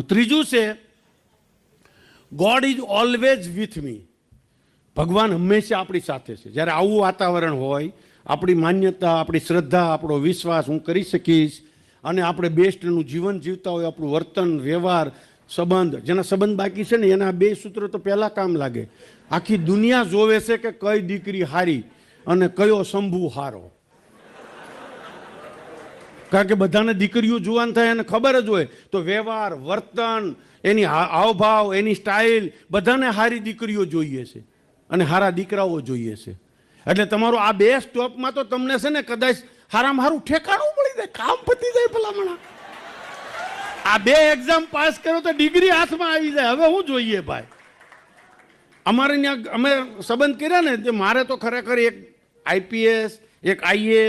ત્રીજું છે God is always with me. ભગવાન હંમેશા આપણી સાથે છે. જ્યારે આવું વાતાવરણ હોય, આપણી માન્યતા, આપણી શ્રદ્ધા, આપણો વિશ્વાસ હું કરી શકીશ અને આપણે બેસ્ટનું જીવન જીવતા હોય, આપણું વર્તન, વ્યવહાર, સંબંધ, જેના સંબંધ બાકી છે ને એના બે સૂત્રો તો પહેલાં કામ લાગે. આખી દુનિયા જોવે છે કે કઈ દીકરી હારી અને કયો શંભુ હારો. કારણ કે બધાને દીકરીઓ જુવાન થાય એને ખબર જ હોય. તો વ્યવહાર, વર્તન, એની હાવભાવ, એની સ્ટાઇલ, બધાને હારી દીકરીઓ જોઈએ છે અને હારા દીકરાઓ જોઈએ છે. એટલે તમારું આ બે સ્ટોપમાં તો તમને છે ને કદાચ હારામાં હારું ઠેકાણું મળી જાય, કામ પતી જાય ભલામણા. આ બે એક્ઝામ પાસ કરો તો ડિગ્રી હાથમાં આવી જાય. હવે શું જોઈએ ભાઈ? અમારે ત્યાં અમે સંબંધ કર્યા ને, મારે તો ખરેખર એક આઈપીએસ, એક આઈએએસ